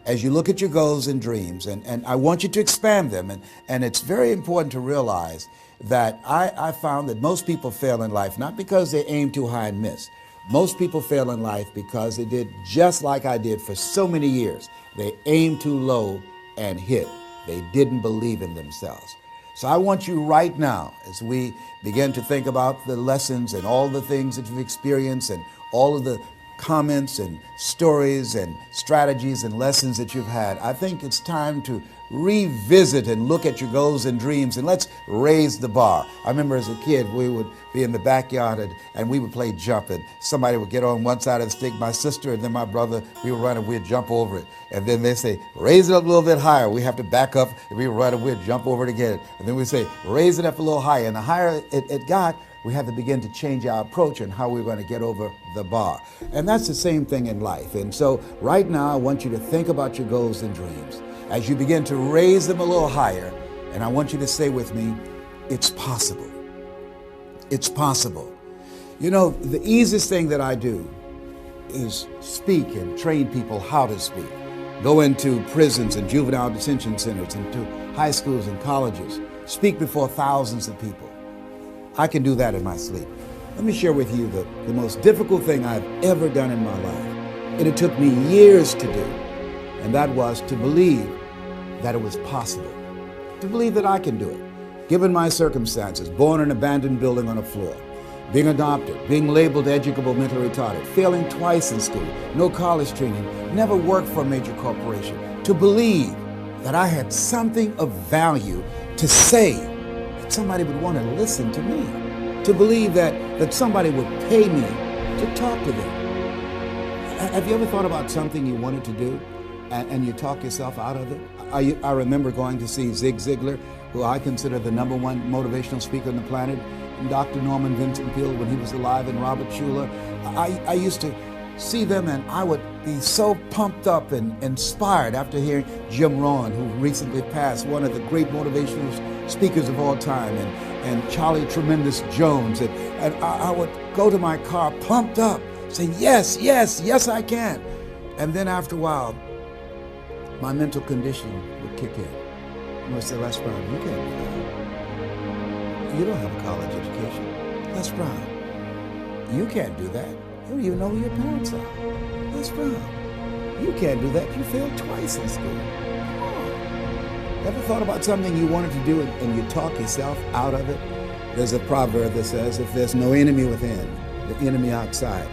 as you look at your goals and dreams, and I want you to expand them, and it's very important to realize that I found that most people fail in life not because they aim too high and miss. Most people fail in life because they did just like I did for so many years. They aimed too low and hit. They didn't believe in themselves. So I want you right now, as we begin to think about the lessons and all the things that you've experienced and all of the comments and stories and strategies and lessons that you've had, I think it's time to revisit and look at your goals and dreams, and let's raise the bar. I remember as a kid, we would be in the backyard and we would play jump, and somebody would get on one side of the stick, my sister and then my brother, we would run and we'd jump over it. And then they say, raise it up a little bit higher. We have to back up and we would run and we'd jump over it again. And then we'd say, raise it up a little higher. And the higher it got, we had to begin to change our approach and how we're going to get over the bar. And that's the same thing in life. And so right now, I want you to think about your goals and dreams as you begin to raise them a little higher. And I want you to say with me, it's possible. It's possible. You know, the easiest thing that I do is speak and train people how to speak. Go into prisons and juvenile detention centers, into high schools and colleges. Speak before thousands of people. I can do that in my sleep. Let me share with you the most difficult thing I've ever done in my life. And it took me years to do. And that was to believe that it was possible. To believe that I can do it. Given my circumstances, born in an abandoned building on a floor, being adopted, being labeled educable mentally retarded, failing twice in school, no college training, never worked for a major corporation. To believe that I had something of value to say, that somebody would want to listen to me. To believe that somebody would pay me to talk to them. Have you ever thought about something you wanted to do and you talk yourself out of it? I remember going to see Zig Ziglar, who I consider the #1 motivational speaker on the planet, and Dr. Norman Vincent Peale when he was alive, and Robert Schuller. I used to see them and I would be so pumped up and inspired after hearing Jim Rohn, who recently passed, one of the great motivational speakers of all time, and Charlie Tremendous Jones. And I would go to my car pumped up, saying, yes, yes, yes, I can. And then after a while, my mental conditioning would kick in. And I would say, Les Brown, you can't do that. You don't have a college education. Les Brown, you can't do that. You don't even know who your parents are. Les Brown, you can't do that. You failed twice in school. Come on. Ever thought about something you wanted to do and you talk yourself out of it? There's a proverb that says, if there's no enemy within, the enemy outside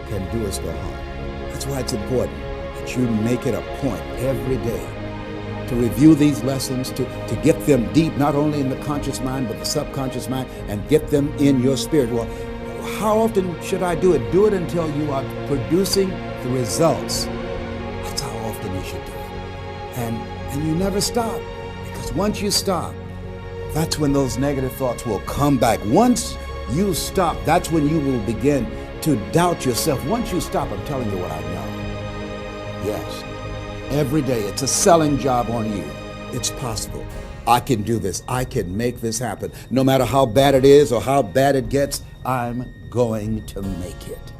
can do us no harm. That's why it's important that you make it a point every day to review these lessons, to get them deep, not only in the conscious mind, but the subconscious mind, and get them in your spirit. Well, how often should I do it? Do it until you are producing the results. That's how often you should do it. And you never stop, because once you stop, that's when those negative thoughts will come back. Once you stop, that's when you will begin to doubt yourself. Once you stop, I'm telling you what I know. Yes, every day it's a selling job on you. It's possible. I can do this. I can make this happen. No matter how bad it is or how bad it gets, I'm going to make it.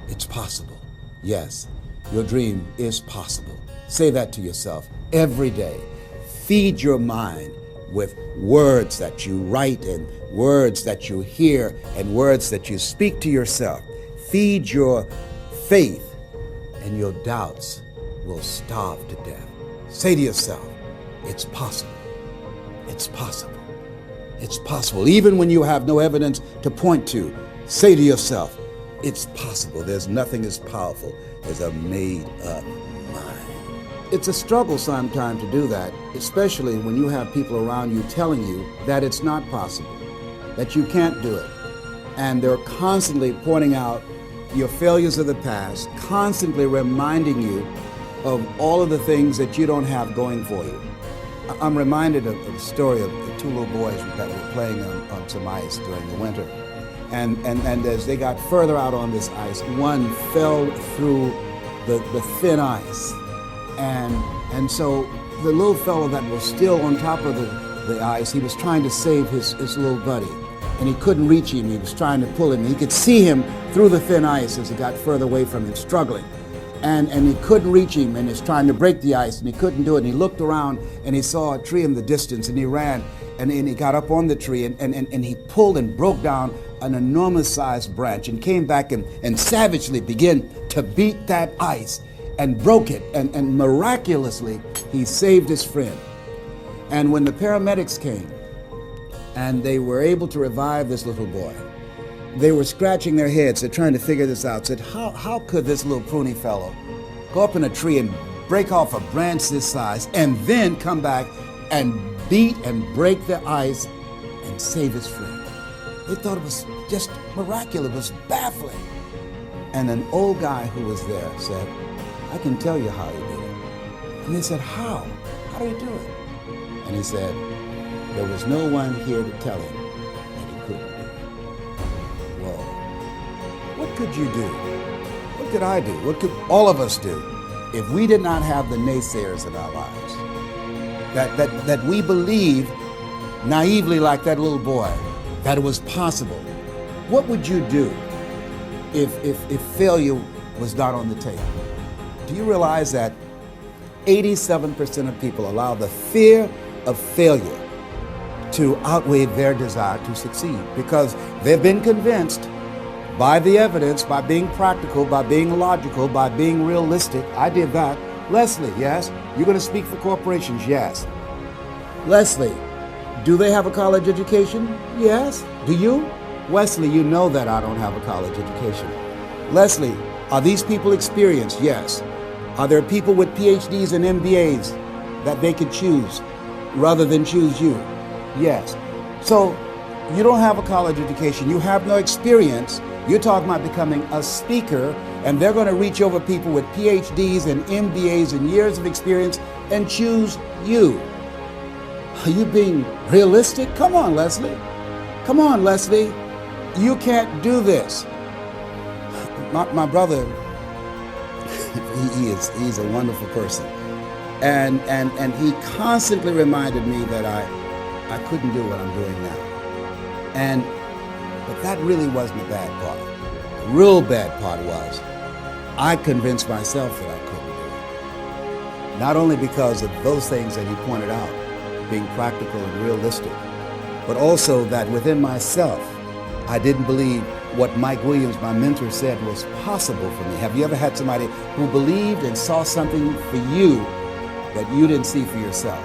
It's possible. Yes, your dream is possible. Say that to yourself every day. Feed your mind with words that you write and words that you hear and words that you speak to yourself. Feed your faith and your doubts will starve to death. Say to yourself, it's possible. It's possible. It's possible. Even when you have no evidence to point to, say to yourself, it's possible. There's nothing as powerful as a made-up mind. It's a struggle sometimes to do that, especially when you have people around you telling you that it's not possible, that you can't do it. And they're constantly pointing out your failures of the past, constantly reminding you of all of the things that you don't have going for you. I'm reminded of the story of the two little boys that were playing on some ice during the winter. And as they got further out on this ice, one fell through the thin ice. And so the little fellow that was still on top of the ice, he was trying to save his little buddy. And he couldn't reach him. He was trying to pull him. He could see him through the thin ice as he got further away from him, struggling. and he couldn't reach him, and he's trying to break the ice, and he couldn't do it. And he looked around, and he saw a tree in the distance, and he ran, and he got up on the tree, and he pulled and broke down an enormous sized branch, and came back and savagely began to beat that ice, and broke it, and miraculously he saved his friend. And when the paramedics came, and they were able to revive this little boy, they were scratching their heads. They're trying to figure this out. Said, how could this little pruny fellow go up in a tree and break off a branch this size and then come back and beat and break the ice and save his friend? They thought it was just miraculous. It was baffling. And an old guy who was there said, I can tell you how he did it. And they said, how? How did he do it? And he said, there was no one here to tell him that he couldn't do it. Whoa. What could you do? What could I do? What could all of us do if we did not have the naysayers in our lives? That we believed naively, like that little boy, that it was possible. What would you do if failure was not on the table? Do you realize that 87% of people allow the fear of failure to outweigh their desire to succeed, because they've been convinced by the evidence, by being practical, by being logical, by being realistic. I did that. Leslie, yes? You're going to speak for corporations? Yes. Leslie, do they have a college education? Yes. Do you? Wesley, you know that I don't have a college education. Leslie, are these people experienced? Yes. Are there people with PhDs and MBAs that they could choose rather than choose you? Yes. So you don't have a college education. You have no experience. You're talking about becoming a speaker, and they're going to reach over people with PhDs and MBAs and years of experience and choose you. Are you being realistic? Come on, Leslie. Come on, Leslie. You can't do this. My brother, he's a wonderful person. And he constantly reminded me that I couldn't do what I'm doing now. But that really wasn't the bad part. The real bad part was I convinced myself that I couldn't do it. Not only because of those things that he pointed out, being practical and realistic, but also that within myself, I didn't believe what Mike Williams, my mentor, said was possible for me. Have you ever had somebody who believed and saw something for you that you didn't see for yourself?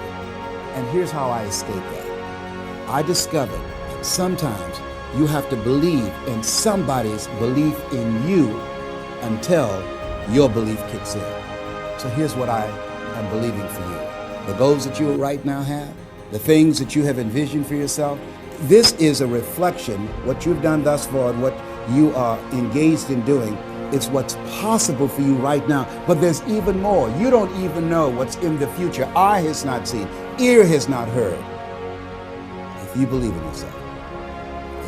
And here's how I escaped that. I discovered that sometimes you have to believe in somebody's belief in you until your belief kicks in. So here's what I am believing for you. The goals that you right now have, the things that you have envisioned for yourself, this is a reflection, what you've done thus far and what you are engaged in doing. It's what's possible for you right now, but there's even more. You don't even know what's in the future. Eye has not seen, ear has not heard. If you believe in yourself,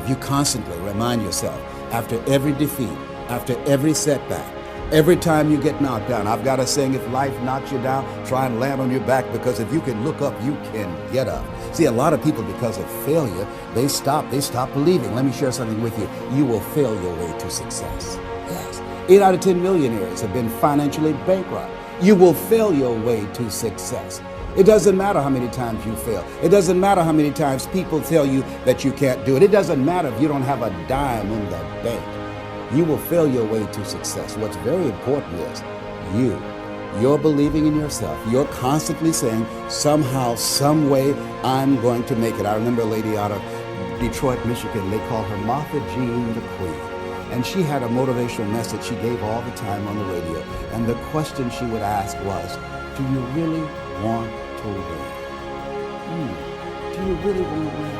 if you constantly remind yourself after every defeat, after every setback, every time you get knocked down, I've got a saying, if life knocks you down, try and land on your back, because if you can look up, you can get up. See, a lot of people, because of failure, they stop believing. Let me share something with you. You will fail your way to success. Yes. 8 out of 10 millionaires have been financially bankrupt. You will fail your way to success. It doesn't matter how many times you fail. It doesn't matter how many times people tell you that you can't do it. It doesn't matter if you don't have a dime in the bank. You will fail your way to success. What's very important is you're believing in yourself. You're constantly saying, somehow, some way, I'm going to make it. I remember a lady out of Detroit, Michigan. They called her Martha Jean the Queen. And she had a motivational message she gave all the time on the radio. And the question she would ask was, do you really want to win? Do you really want to win?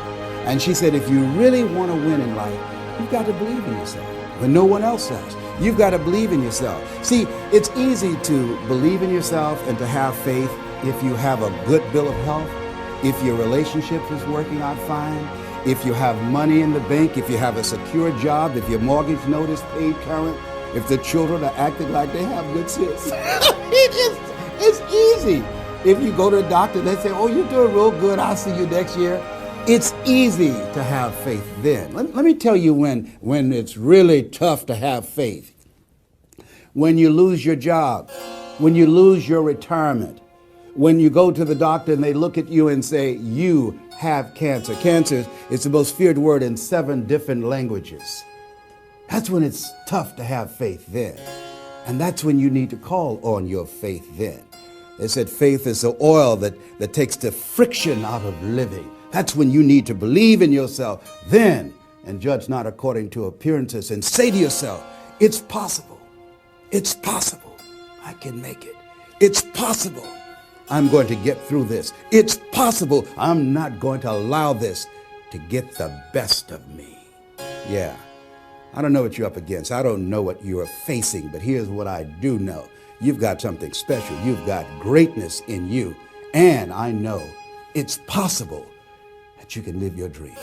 And she said, if you really want to win in life, you've got to believe in yourself when no one else does. You've got to believe in yourself. See, it's easy to believe in yourself and to have faith if you have a good bill of health, if your relationship is working out fine, if you have money in the bank, if you have a secure job, if your mortgage note is paid current, if the children are acting like they have good sense. It's easy. If you go to a doctor, they say, oh, you're doing real good, I'll see you next year. It's easy to have faith then. Let me tell you when it's really tough to have faith. when you lose your job, when you lose your retirement, when you go to the doctor and they look at you and say, you have cancer. Cancer is the most feared word in 7 different languages. That's when it's tough to have faith then. And that's when you need to call on your faith then. They said faith is the oil that takes the friction out of living. That's when you need to believe in yourself then and judge not according to appearances and say to yourself, it's possible. It's possible. I can make it. It's possible. I'm going to get through this. It's possible. I'm not going to allow this to get the best of me. Yeah. I don't know what you're up against. I don't know what you are facing, but here's what I do know. You've got something special. You've got greatness in you. And I know it's possible that you can live your dream.